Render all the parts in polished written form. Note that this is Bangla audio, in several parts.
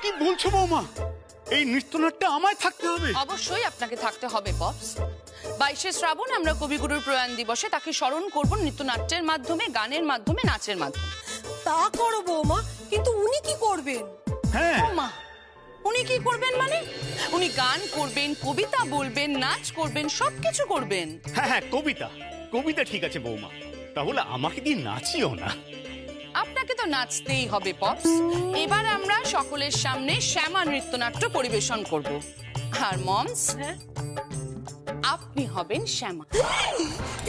কি বলছো বৌমা? এই নৃত্যনাট্যে আমায় থাকতে হবে? অবশ্যই আপনাকে থাকতে হবে পপস। 22শে শ্রাবণ আমরা কবিগুরুর প্রয়াণ দিবসে তাকে স্মরণ করব নৃত্যনাট্যের মাধ্যমে, গানের মাধ্যমে, নাচের মাধ্যমে। তা করো বৌমা, কিন্তু উনি কি করবেন? হ্যাঁ মা, উনি কি করবেন মানে? উনি গান করবেন, কবিতা বলবেন, নাচ করবেন, সবকিছু করবেন। হ্যাঁ, কবিতা ঠিক আছে বৌমা, তাহলে আমাকে দিয়ে নাচিও না। আপনাকে তো নাচতেই হবে পপস। এবার আমরা সকলের সামনে শ্যামা নৃত্যনাট্য পরিবেশন করব। আর মমস, আপনি হবেন শ্যামা।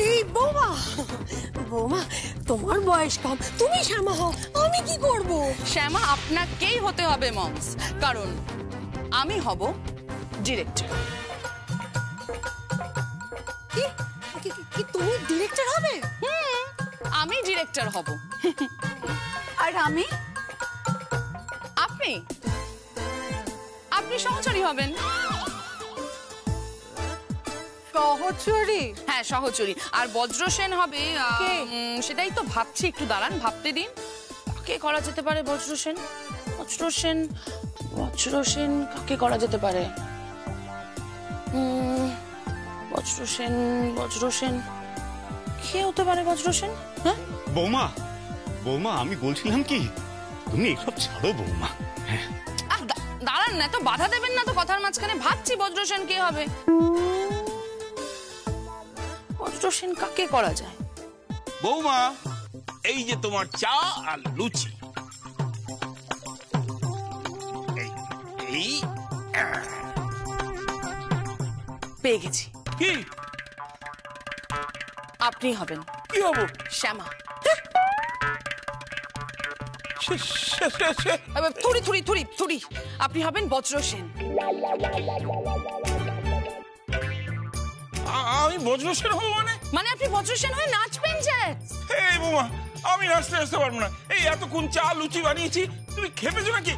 এই বৌমা, বৌমা তোমার বয়স কম, তুমি শ্যামা হও, আমি কি করব? শ্যামা আপনাকেই হতে হবে মমস, কারণ আমি হব ডিরেক্টর। কি তুমি ডিরেক্টর হবে? আমি ডিরেক্টর হব। আর আমি? আপনি সহচরী হবেন। সহচরী? হ্যাঁ, সহচরী। আর বজ্রসেন হবে সেটাই তো ভাবছি, একটু দাঁড়ান, ভাবতে দিন। কাকে করা যেতে পারে বজ্রসেন? বজ্রসেন কাকে করা যেতে পারে? বজ্রসেন কে হতে পারে বজ্রসেন? হ্যাঁ বৌমা আমি বলছিলাম কি, তুমি এসব ছাড়ো বৌমা। দাঁড়ান না, তো বাধা দেবেন না তো কথার মাঝখানে। ভাবছি বজ্রসেন কে হবে। বজ্রসেন কাকে করা যায়? বৌমা, এই যে তোমার চা আর লুচি। এই পেয়ে গেছি। কি? আপনি হবেন। কি হবো? শ্যামা। থুড়ি আপনি হবেন বজ্রসেন। আমি বজ্রসেন হবো মানে আপনি বজ্রসেন হয়ে নাচবেন? এই বৌমা, আমি নাচতে আসতে পারবো না। এই এতক্ষণ চা লুচি বানিয়েছি, তুমি খেপেছো নাকি?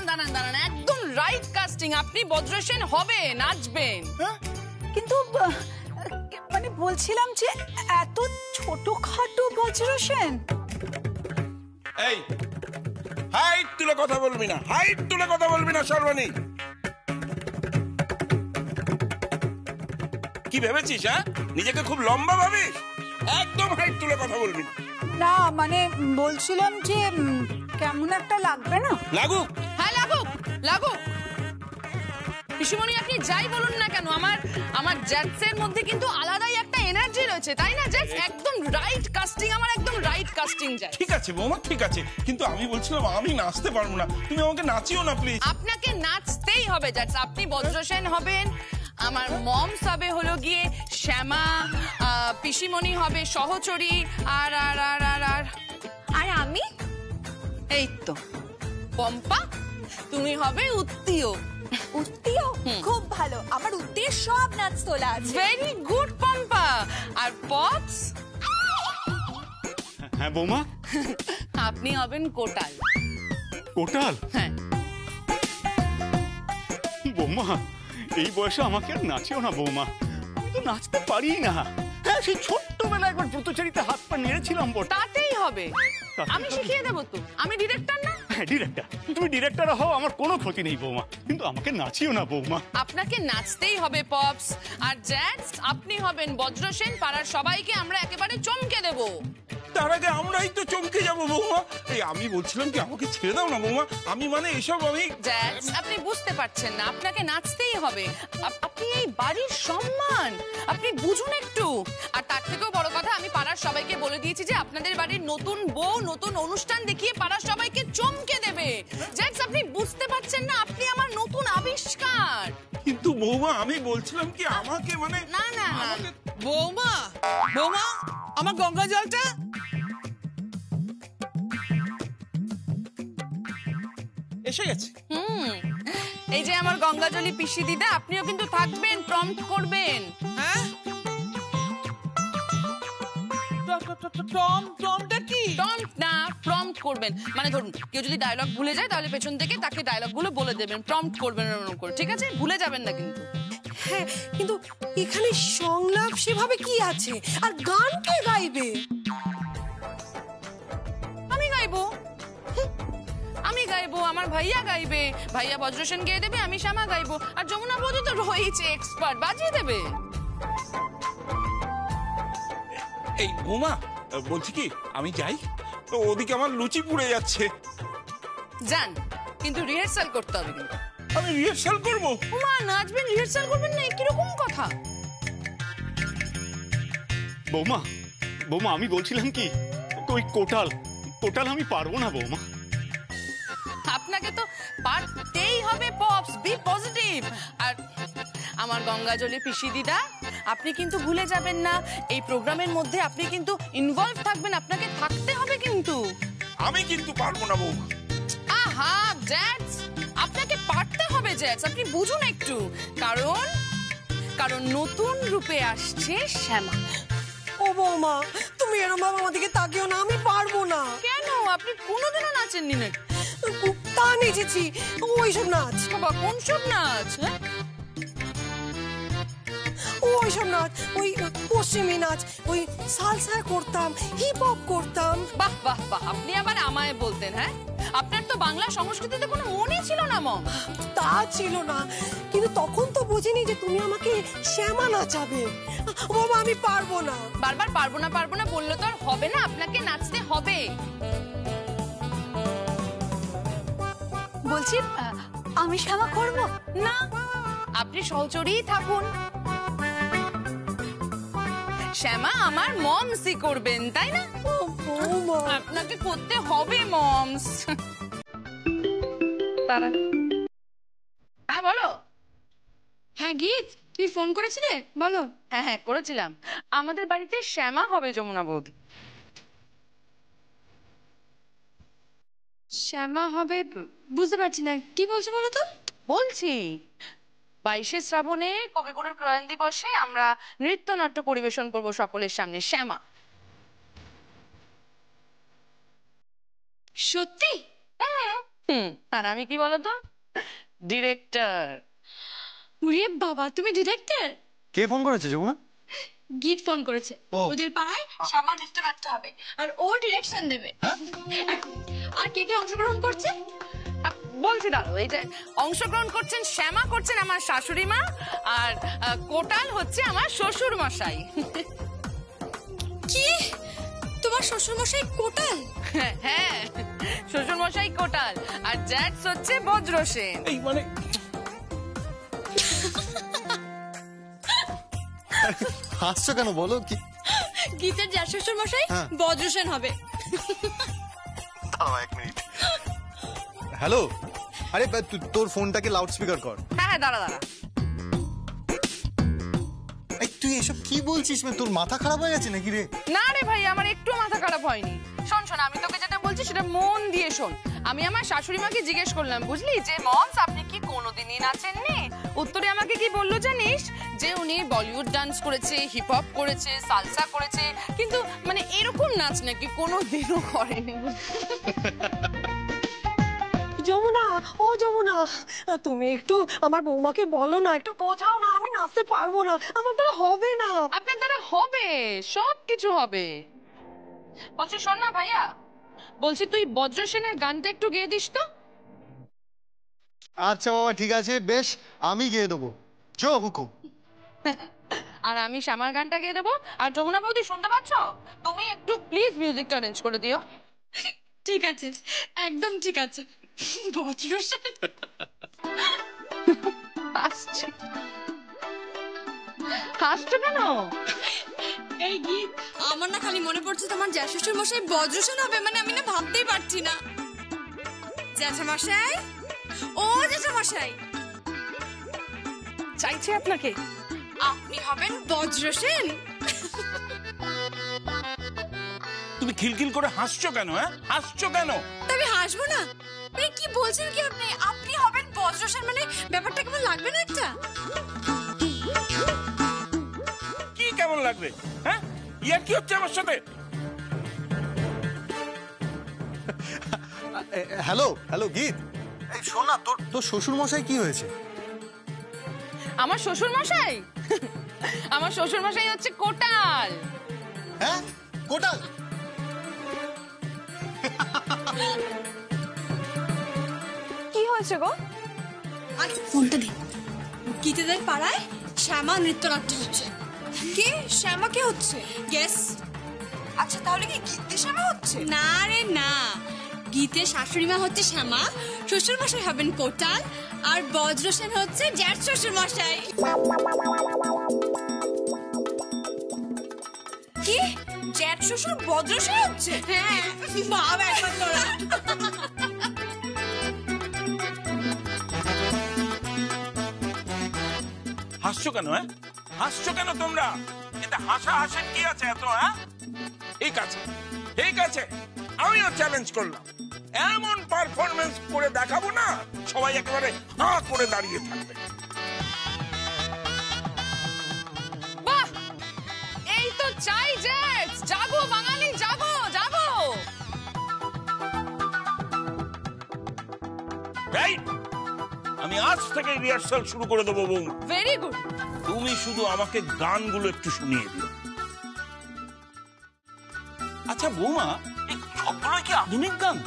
দাঁড়ান, একদম রাইট কাস্টিং। আপনি বজ্রসেন হবে, নাচবেন। কিন্তু মানে বলছিলাম যে এত ছোটখাটো বজ্রসেন। এই হাইট তুলে কথা বলবি না সর্বাণী। কি ভেবেছিস? হ্যাঁ, নিজেকে খুব লম্বা ভাবিস? একদম হাইট তুলে কথা বলবি না। না মানে বলছিলাম যে কেমন একটা লাগবে না? লাগুক। হ্যাঁ, লাগুক। পিসিমণি, আপনি যাই বলুন না কেন, আমার জ্যাটসের মধ্যে কিন্তু আলাদাই একটা এনার্জি রয়েছে, তাই না জ্যাটস? একদম রাইট কাস্টিং, আমার একদম রাইট কাস্টিং যায়। ঠিক আছে বৌমা, ঠিক আছে, কিন্তু আমি বলছিলাম আমি নাচতে পারবো না, তুমি আমাকে নাচিও না প্লিজ। আপনাকে নাচতেই হবে জ্যাটস। আপনি বজ্রসেন হবেন, আমার মমস হবে হলো গিয়ে শ্যামা, পিসিমণি হবে সহচরী, আর আমি এই তো পম্পা, তুমি হবে উত্তীয়। উত্তীয়? খুব ভালো, আমার উত্তীয় সব নাচ তোলা আছে। Very good Pompa. আর পপস? হ্যাঁ বৌমা। আপনি হবেন কোটাল। কোটাল? হ্যাঁ। বৌমা, এই বয়সে আমাকে আর নাচেও না বৌমা, আমি তো নাচতে পারি না। হ্যাঁ, সেই ছোট্টবেলায় একবার ব্রতচারীতে হাত পা নেড়েছিলাম বটে। তাতেই হবে, আমি শিখিয়ে দেবো তো, আমি ডিরেক্টর না? হ্যাঁ ডিরেক্টর, তুমি ডিরেক্টর হও, আমার কোনো ক্ষতি নেই বৌমা, কিন্তু আমাকে নাচিও না বৌমা। আপনাকে নাচতেই হবে পপস। আর জ্যাটস, আপনি হবেন বজ্রসেন, পাড়ার সবাইকে আমরা একেবারে চমকে দেব। তার আগে আমরাই তো চমকে যাবো বৌমা। এই আমি বলছিলাম কি, আমাকে ছেড়ে দাও না বৌমা, আমি মানে এসব আমি। জ্যাটস, আপনি বুঝতে পারছেন না, আপনাকে নাচতেই হবে। আপনি এই বাড়ির সম্মান, আপনি বুঝুন একটু। আর তার থেকেও বড় কথা, আমি পাড়ার সবাইকে বলে দিয়েছি যে আপনাদের বাড়ির নতুন বউ নতুন অনুষ্ঠান দেখিয়ে পাড়ার সবাইকে চমকে দেবে। জ্যাটস, আপনি বুঝতে পারছেন না, আপনি আমার নতুন আবিষ্কার। কিন্তু বৌমা, আমি বলছিলাম কি, আমাকে মানে না বৌমা, আমার গঙ্গা জলটা। এসে গেছে। এই যে আমার গঙ্গাজলি পিসি দিদা, আপনিও কিন্তু থাকবেন, প্রম্পট করবেন। হ্যাঁ, টমটা কি? প্রম্পট না, প্রম্পট করবেন। মানে ধরুন কেউ যদি ডায়লগ ভুলে যায়, তাহলে পেছন থেকে তাকে ডায়লগ গুলো বলে দেবেন, প্রম্পট করবেন এরকম করে, ঠিক আছে? ভুলে যাবেন না কিন্তু। হ্যাঁ, কিন্তু এখানে সংলাপ সেভাবে কি আছে? আর গান কে গাইবে? আমি গাইবো। আমি গাইবো, আমার ভাইয়া গাইবে, ভাইয়া বজ্রসেন গেয়ে দেবে, আমি শ্যামা গাইবো, আর যমুনা বৌদি তো রয়েছে এক্সপার্ট, বাজিয়ে দেবে। এই বৌমা বলছি কি আমি যাই, তো ওদিকে আমার লুচি পুড়ে যাচ্ছে। যান, কিন্তু রিহার্সাল করতে হবে কিন্তু। আমি রিহার্সাল করবো? মা নাচবেন, রিহার্সাল করবেন না, কিরকম কথা? বৌমা বৌমা আমি বলছিলাম কি, ওই কোটাল কোটাল আমি পারবো না বৌমা। আপনাকে তো পারতেই হবে পপস, বি পজিটিভ। আর আমার গঙ্গাজলি পিসি দিদা, আপনি কিন্তু ভুলে যাবেন না এই প্রোগ্রামের মধ্যে আপনি কিন্তু ইনভলভ থাকবেন, আপনাকে থাকতে হবে কিন্তু। আমি কিন্তু পারবো না বৌমা। আহা জ্যাটস, আপনাকে পারতে হবে জ্যাটস, আপনি বুঝুন একটু। কারণ কারণ নতুন রূপে আসছে শ্যামা। ও বৌমা, তুমি এরকম ভাবে আমাদেরকে তাকিও না, আমি পারবো না। কেন, আপনি কোনোদিনও নাচেননি নাকি? তা নেচেছি, ওইসব নাচ। বাবা কোন সব নাচ? ওইসব নাচ, ওই পশ্চিমী নাচ, ওই সালসা করতাম, হিপ হপ করতাম। বাহ বাহ বাহ, আপনি আবার আমায় বলতেন? হ্যাঁ, আপনার তো বাংলা সংস্কৃতিতে কোনো মনই ছিল না মম। তা ছিল না, কিন্তু তখন তো বুঝিনি যে তুমি আমাকে শ্যামা নাচাবে। বাবা আমি পারবো না। বারবার পারবো না বললে তো আর হবে না, আপনাকে নাচতে হবে। বলছি আমি শ্যামা করবো না, আপনি সহচরীই থাকুন। শ্যামা আমার মমসই করবেন, তাই না? বৌমা আপনাকে করতে হবে মমস। হ্যাঁ বলো। হ্যাঁ গীত, তুই ফোন করেছিলে? বলো। হ্যাঁ হ্যাঁ করেছিলাম, আমাদের বাড়িতে শ্যামা হবে যমুনা বৌদি। শ্যামা হবে? বুঝতে পারছি না, কি বলছো বলো তো। বলছি 22শে শ্রাবণে কবিগুরুর প্রয়াণ দিবসে আমরা নৃত্যনাট্য পরিবেশন করব সকলের সামনে, শ্যামা। সত্যি? আর আমি কি বলতো, ডিরেক্টর। উরে বাবা, তুমি ডিরেক্টর? কে ফোন করেছে যমুনা? গীত ফোন করেছে। ও। ওদের পাড়ায় শ্যামা নৃত্য রাখতে হবে আর ও ডিরেকশন দেবে। আর কে কে অংশগ্রহণ করছে? বলছি দাঁড়ো, এই যে অংশগ্রহণ করছেন শ্যামা, করছেন আমার শাশুড়ি মা, আর কোটাল হচ্ছে আমার শ্বশুর মশাই। কি, তোমার শ্বশুর মশাই কোটাল? হ্যাঁ, শ্বশুর মশাই কোটাল, আর জ্যাটস হচ্ছে বজ্রসেন। এই মানে হাসছো কেন বলো? কি গীতের যা শ্বশুর মশাই বজ্রসেন হবে। এক মিনিট। হ্যালো, আরে তোর ফোনটাকে লাউড স্পিকার কর। হ্যাঁ দাঁড়া। এই তুই এসব কি বলছিস? মানে তোর মাথা খারাপ হয়ে গেছে নাকি রে? না রে ভাই, আমার একটু মাথা খারাপ হয়নি। শোন শোন, আমি তোকে যেটা বলছি সেটা মন দিয়ে শোন। আমি আমার শাশুড়ি মাকে জিজ্ঞেস করলাম, বুঝলি, যে মমস আপনি কি কোনোদিনই নাচেননি? উত্তরে আমাকে কি বললো জানিস? যে উনি বলিউড ডান্স করেছে, হিপ হপ করেছে, সালসা করেছে, কিন্তু মানে এরকম নাচ নাকি কোনোদিনও করেনি। যমুনা, ও যমুনা, তুমি একটু আমার বৌমাকে বলো না, একটু বোঝাও না, আমি নাচতে পারবো না, আমার দ্বারা হবে না। আপনার দ্বারা হবে, সব কিছু হবে। বলছি শোন না ভাইয়া, বলছি তুই বজ্রসেনের গানটা একটু গেয়ে দিস তো। আচ্ছা বাবা ঠিক আছে, বেশ আমি গেয়ে দেবো। চো হুকুম। আর আমি শ্যামার গানটা গেয়ে দেবো। আর যমুনা বৌদি শুনতে পাচ্ছ, তুমি একটু প্লিজ মিউজিকটা অ্যারেঞ্জ করে দিও। ঠিক আছে, একদম ঠিক আছে। বজ্রসেন হাসছে, হাসছো কেন? এই গীত, আমার না খালি মনে পড়ছে তোমার জ্যা শ্বশুর মশাই বজ্রসেন হবে, মানে আমি না ভাবতেই পারছি না। জ্যাঠা মশাই, ও জ্যাঠা মশাই, চাইছে আপনাকে, আপনি হবেন বজ্রসেন। তুমি খিলখিল করে হাসছো কেন? হাসছো কেন? তবে হাসবো না? মানে কি বলছেন কি আপনি? আপনি হবেন বজ্রসেন, মানে ব্যাপারটা কেমন লাগবে না একটা? কি কেমন লাগবে? হ্যাঁ, ইয়ার কি হচ্ছে আমার সাথে? হ্যালো হ্যালো গীত, এই শোন না, তোর শ্বশুর মশাই কি হয়েছে? আমার শ্বশুর মশাই? আমার শ্বশুর মশাই হচ্ছে কোটাল। হ্যাঁ কোটাল? হয়েছে গো? আর ফোনটা দিন। গীতাদের পাড়ায় শ্যামা নৃত্যনাট্য হচ্ছে। কি শ্যামা কে হচ্ছে? গেস। আচ্ছা তাহলে কি গীতে শ্যামা হচ্ছে? না রে না, গীতে শাশুড়ি মা হচ্ছে শ্যামা, শ্বশুর মশাই হবেন কোটাল, আর বজ্রসেন হচ্ছে জ্যাঠ শ্বশুর মশাই। কি জ্যাঠ শ্বশুর বজ্রসেন হচ্ছে? হ্যাঁ ভাব একবার তোরা। হাসছো কেন? হাসছো কেন তোমরা? এটা হাসা হাসের কি আছে এত? ঠিক আছে ঠিক আছে, আমিও চ্যালেঞ্জ করলাম, এমন পারফরমেন্স করে দেখাবো না সবাই একেবারে হাঁ করে দাঁড়িয়ে থাকবে। বাহ, এই তো চাই জ্যাঠ, জাগো বাঙালি, জাগো জাগো। আমি আজ থেকে রিহার্সাল শুরু করে দেবো বৌমা। Very good. তুমি শুধু আমাকে গানগুলো একটু শুনিয়ে দিও। আচ্ছা বৌমা, এই সবগুলোই কি আধুনিক গান?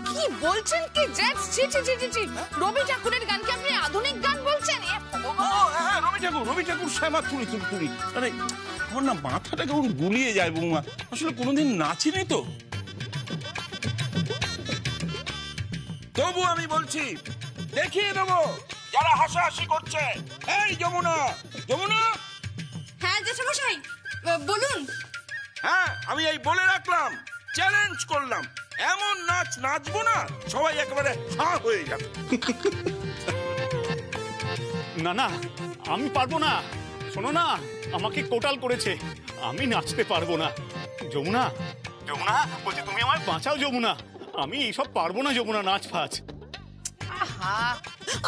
কি বলছেন কি জ্যাঠ? ছি ছি ছি ছি, রবি ঠাকুরের গানকে আপনি আধুনিক গান বলছেন? হ্যাঁ, রবি ঠাকুর শ্যামা তুলি তুলি তুলি। মানে আমার না মাথাটা কেমন গুলিয়ে যায় বৌমা, আসলে কোনোদিন নাচিনি তো। তবু আমি বলছি, দেখিয়ে দেবো যারা হাসাহাসি করছে। এই যমুনা, যমুনা। হ্যাঁ জ্যাঠামশাই বলুন। হ্যাঁ, আমি এই বলে রাখলাম, চ্যালেঞ্জ করলাম, এমন নাচ নাচবো না সবাই একেবারে হাঁ হয়ে যাবে। না না, আমি পারবো না। শোনো না, আমাকে কোটাল করেছে, আমি নাচতে পারবো না। যমুনা, যমুনা বলছি, তুমি আমায় বাঁচাও যমুনা, আমি এইসব পারবো না যমুনা, নাচ ফাচ।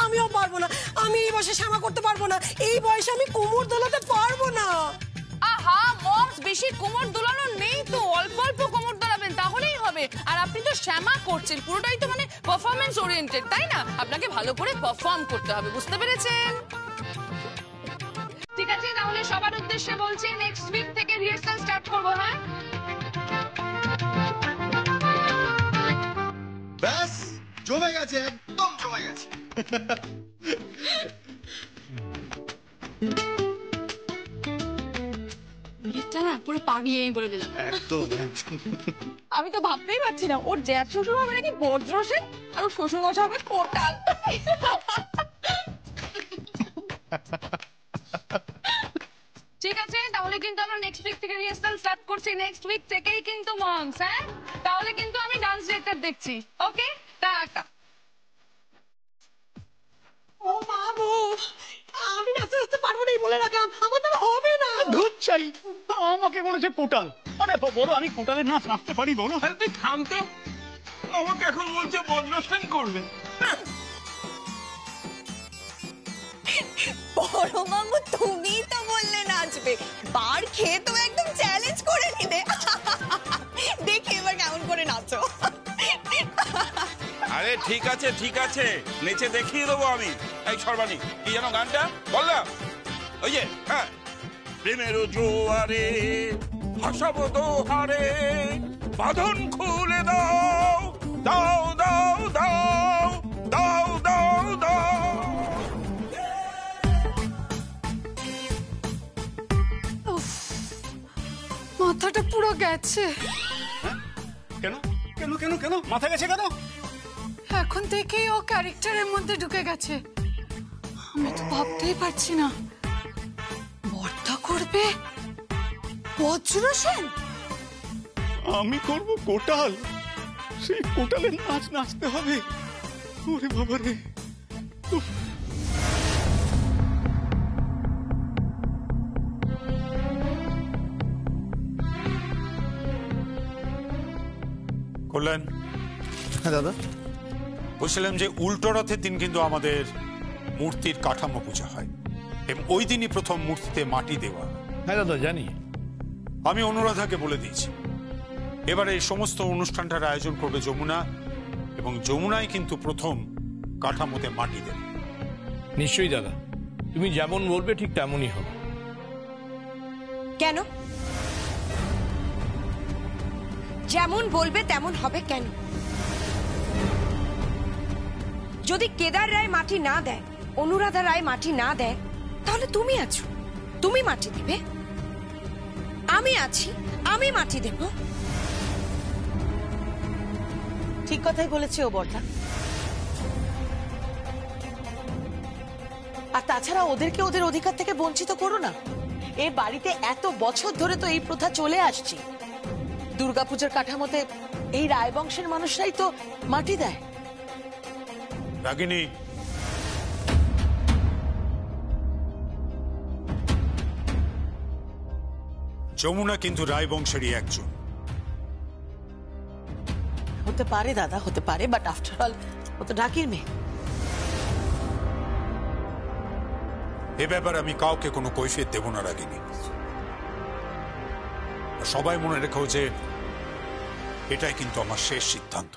আমিও পারবো না, আমি এই বয়সে শ্যামা করতে পারবো না, এই বয়সে আমি কোমর দোলাতে পারবো না। আহা মমস, বেশি কোমর দোলানো নেই তো, অল্প অল্প কোমর দোলাবেন তাহলেই হবে। আর আপনি তো শ্যামা করছেন, পুরোটাই তো মানে পারফরম্যান্স ওরিয়েন্টেড, তাই না? আপনাকে ভালো করে পারফর্ম করতে হবে, বুঝতে পেরেছেন? ঠিক আছে, তাহলে সবার উদ্দেশ্যে বলছি, নেক্সট উইক থেকে রিহার্সাল স্টার্ট করবো। হ্যাঁ, ব্যাস জমে গেছে, একদম জমে গেছে। এটা না পুরো পাগিয়ে বলে দিলাম। একদম। আমি তো ভাবতেই পারছি না, ওর জ্যাঠ শ্বশুর হবে নাকি বজ্রসেন, আর ওর শ্বশুর মশাই হবে কোটাল। ঠিক আছে, তাহলে কিন্তু আমরা নেক্সট উইক থেকে রিহার্সাল স্টার্ট করছি। নেক্সট উইক থেকেই কিন্তু মমস। হ্যাঁ, তাহলে কিন্তু আমি ডান্স ডিরেক্টর দেখছি। ওকে, টাটা। ও মা গো, আমি নাচতে নাচতে পারবো না, বলে রাখলাম, আমার দ্বারা হবে না। ধুর চাই, আমাকে বলেছে কোটাল। আরে বলো, আমি কোটালের নাচ নাচতে পারি বলো? আরে তুই থাম তো, আমাকে এখন বলছে বজ্রসেন করবে। বড় মামু তুমিই তো বললে নাচবে, বার খেয়ে তো একদম চ্যালেঞ্জ করে নিলে। দেখি এবার কেমন করে নাচো। আরে ঠিক আছে ঠিক আছে, নেচে দেখিয়ে দেবো আমি। এই সর্বাণী, কি যেন গানটা বললাম? ওই যে হ্যাঁ, প্রেমের জোয়ারে ভাসাবো দোহারে, বাঁধন খুলে দাও দাও দাও দাও দাও দাও দাও। মাথাটা পুরো গেছে। কেন কেন কেন কেন মাথা গেছে কেন? এখন থেকেই ও ক্যারেক্টারের মধ্যে ঢুকে গেছে। আমি তো ভাবতেই পারছি না, বর্দা করবে বজ্রসেন, আমি করব কোটাল, সেই কোটালের নাচ নাচতে হবে। ওরে বাবা রে, কল্যাণ। হ্যাঁ দাদা। বলছিলাম যে উল্টো রথের দিন কিন্তু আমাদের মূর্তির কাঠামো পূজা হয়, এবং ওই দিনই প্রথম মূর্তিতে মাটি দেওয়া। হ্যাঁ দাদা জানি। আমি অনুরাধাকে বলে দিয়েছি, এবারে এই সমস্ত অনুষ্ঠানটার আয়োজন করবে যমুনা, এবং যমুনাই কিন্তু প্রথম কাঠামোতে মাটি দেবে। নিশ্চয়ই দাদা, তুমি যেমন বলবে ঠিক তেমনই হবে। কেন? যেমন বলবে তেমন হবে কেন? যদি কেদার রায় মাটি না দেয়, অনুরাধা রায় মাটি না দেয়, তাহলে তুমি আছো, তুমি মাটি দিবে। আমি আছি, আমি মাটি দেব। ঠিক কথাই বলেছে ও বর্দা। আর তাছাড়া ওদেরকে ওদের অধিকার থেকে বঞ্চিত করো না। এই বাড়িতে এত বছর ধরে তো এই প্রথা চলে আসছে। দুর্গাপূজার কাঠামোতে এই রায় বংশের মানুষরাই তো মাটি দেয়। রাগিনী, যমুনা কিন্তু রায় বংশেরই একজন। হতে পারে দাদা, হতে পারে, বাট আফটার অল ও তো ঢাকির মেয়ে। এ ব্যাপারে আমি কাউকে কোনো কৈফিয়ত দেব না রাগিনী। সবাই মনে রেখো যে এটাই কিন্তু আমার শেষ সিদ্ধান্ত।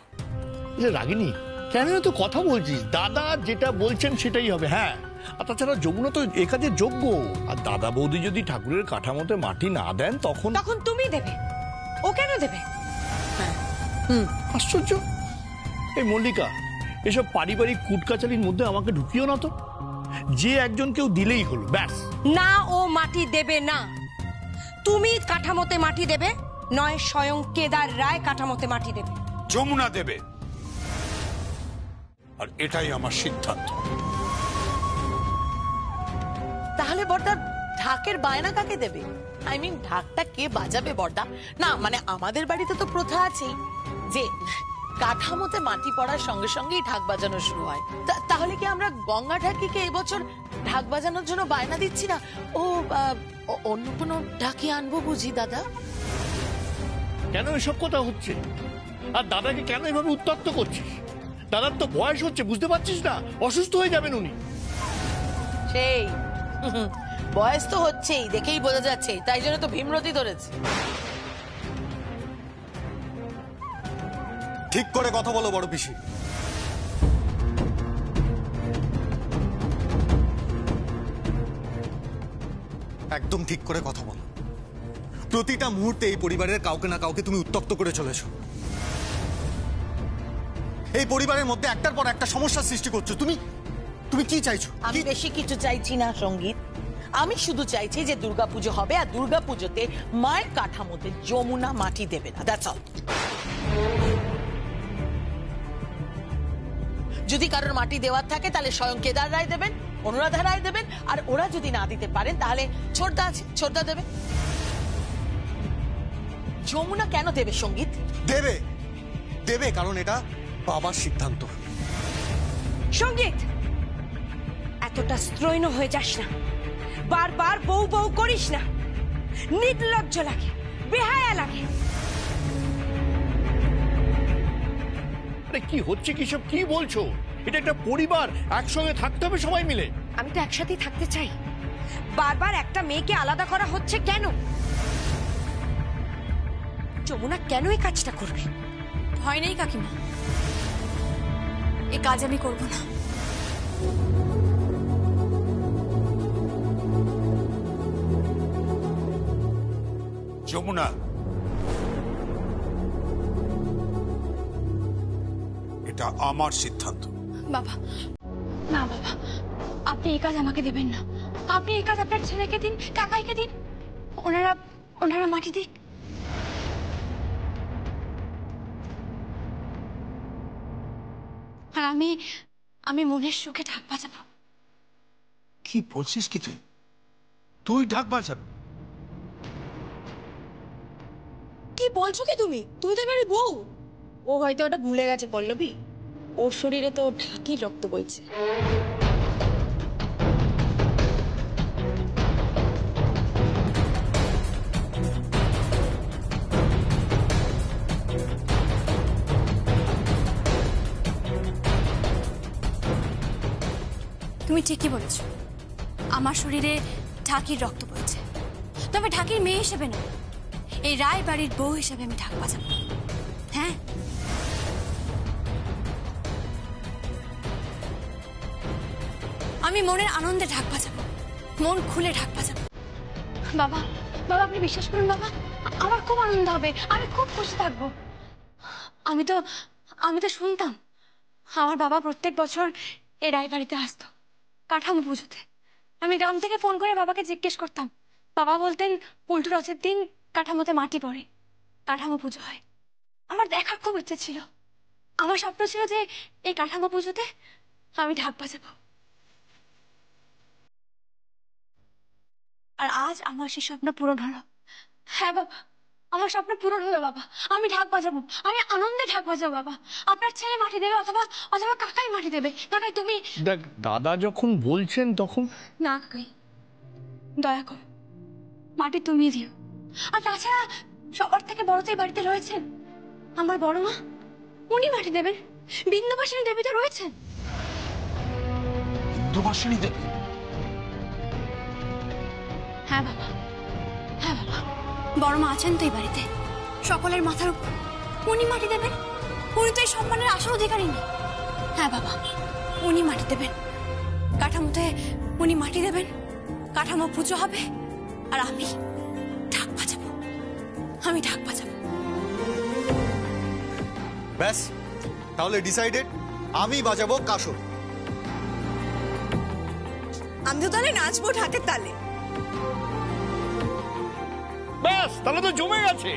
রাগিনী, কেন তো কথা বলছিস? দাদা যেটা বলছেন সেটাই হবে। হ্যাঁ, আর তাছাড়া যমুনা তো এ কাজে যোগ্য। আর দাদা বৌদি যদি ঠাকুরের কাঠামোতে মাটি না দেন তখন তখন তুমি দেবে। ও কেন দেবে? আশ্চর্য। এই মল্লিকা, এসব পারিবারিক কুটকাচারির মধ্যে আমাকে ঢুকিও না তো। যে একজন কেউ দিলেই হলো, ব্যাস। না, ও মাটি দেবে না। তুমি কাঠামোতে মাটি দেবে, নয় স্বয়ং কেদার রায় কাঠামোতে মাটি দেবে। যমুনা দেবে, আর এটাই আমার সিদ্ধান্ত। তাহলে বর্দা ঢাকের বায়না কাকে দেবে? আই মিন ঢাকটা কে বাজাবে বর্দা? না মানে আমাদের বাড়িতে তো প্রথা আছেই যে কাঠামোতে মাটি পড়ার সঙ্গে সঙ্গেই ঢাক বাজানো শুরু হয়। তাহলে কি আমরা গঙ্গা ঢাকিকে এবছর ঢাক বাজানোর জন্য বায়না দিচ্ছি না? অন্য কোনো ঢাকি আনবো বুঝি দাদা? কেন এসব কথা হচ্ছে? আর দাদাকে কেন এভাবে উত্তপ্ত করছিস? দাদার তো বয়স হচ্ছে, বুঝতে পারছিস না? অসুস্থ হয়ে যাবেন উনি। সেই বয়স তো হচ্ছেই, দেখেই বোঝা যাচ্ছে, তাই জন্য তো ভীমরতি ধরেছে। ঠিক করে কথা বলো বড় পিসি। একদম ঠিক করে কথা বলো। প্রতিটা মুহূর্তে এই পরিবারের কাউকে না কাউকে তুমি উত্তপ্ত করে চলেছো। এই পরিবারের মধ্যে একটার পর একটা সমস্যার সৃষ্টি করছো। তুমি তুমি কি চাইছো? আমি বেশি কিছু চাইছি না সঙ্গীত। আমি শুধু চাইছি যে দুর্গাপুজো হবে, আর দুর্গাপুজোতে মায়ের কাঠামোতে যমুনা মাটি দেবে না, দ্যাটস অল। যদি কারোর মাটি দেওয়ার থাকে তাহলে স্বয়ং কেদার রায় দেবেন, অনুরাধা রায় দেবেন, আর ওরা যদি না দিতে পারেন তাহলে ছোটদা আছে, ছোটদা দেবে। যমুনা কেন দেবে সঙ্গীত? দেবে দেবে, কারণ এটা বাবার সিদ্ধান্ত। সঙ্গীত, এতটা স্ত্রৈণ হয়ে যাস না। বারবার বউ বউ করিস না। নির্লজ্জ লাগে, বেহায়া লাগে। আরে কি হচ্ছে, কি সব কি বলছো? এটা একটা পরিবার, একসঙ্গে থাকতে হবে সবাই মিলে। আমি তো একসাথেই থাকতে চাই। বারবার একটা মেয়েকে আলাদা করা হচ্ছে কেন? যমুনা কেন এই কাজটা করবে? ভয় নেই কাকিমা, এই কাজ আমি করব না। যমুনা, এটা আমার সিদ্ধান্ত। বাবা, না বাবা, আপনি এই কাজ আমাকে দেবেন না। আপনি এই কাজ আপনার ছেলেকে দিন, কাকাইকে দিন, ওনারা মাটি দিক। আর আমি মনের সুখে ঢাক বাজাবো। কি বলছিস কি তুই ঢাক বাজাবি? কি বলছো কি তুমি? তুই তো এবারে বউ। ও হয়তো ওটা ভুলে গেছে পল্লবী, ওর শরীরে তো ঢাকির রক্ত বইছে। তুমি ঠিকই বলেছ, আমার শরীরে ঢাকির রক্ত বইছে, তবে ঢাকির মেয়ে হিসেবে না, এই রায় বাড়ির বউ হিসেবে আমি ঢাক বাজাবো। হ্যাঁ, আমি মনের আনন্দে ঢাক বাজাবো, মন খুলে ঢাক বাজাবো। বাবা, বাবা আপনি বিশ্বাস করুন বাবা, আমার খুব আনন্দ হবে, আমি খুব খুশি থাকবো। আমি তো শুনতাম আমার বাবা প্রত্যেক বছর এই রায়বাড়িতে আসতো কাঠামো পুজোতে। আমি গ্রাম থেকে ফোন করে বাবাকে জিজ্ঞেস করতাম, বাবা বলতেন উল্টো রথের দিন কাঠামোতে মাটি পড়ে, কাঠামো পুজো হয়। আমার দেখার খুব ইচ্ছে ছিল, আমার স্বপ্ন ছিল যে এই কাঠামো পুজোতে আমি ঢাক বাজাবো। আর আজ আমার সেই স্বপ্ন পূরণ হলো। হ্যাঁ বাবা, আমার স্বপ্ন পূরণ হলো বাবা, আমি ঢাক বাজাবো, আমি আনন্দে ঢাক বাজাবো বাবা। আপনার ছেলে মাটি দেবে অথবা অথবা কাকাই মাটি দেবে। কাকাই তুমি দেখ, দাদা যখন বলছেন তখন না কাকাই, দয়া করো মাটি তুমি দিও। আর তাছাড়া সবার থেকে বড় তো এই বাড়িতে রয়েছেন আমার বড় মা, উনি মাটি দেবেন। বিন্দুবাসিনী দেবী তো রয়েছেন। বিন্দুবাসিনী দেবী? হ্যাঁ বাবা, হ্যাঁ বাবা, বড় মা আছেন তো এই বাড়িতে, সকলের মাথার উপর উনি মাটি দেবেন। উনি তো এই সম্মানের আসল অধিকারী নেই। হ্যাঁ বাবা, উনি মাটি দেবেন, কাঠামোতে উনি মাটি দেবেন, কাঠামো পুজো হবে, আর আমি ঢাক বাজাবো, আমি ঢাক বাজাবো। ব্যাস, তাহলে ডিসাইডেড, আমি বাজাবো কাসর। আমি তো তাহলে নাচবো ঢাকের তালে। ব্যাস, তাহলে তো জমে গেছে।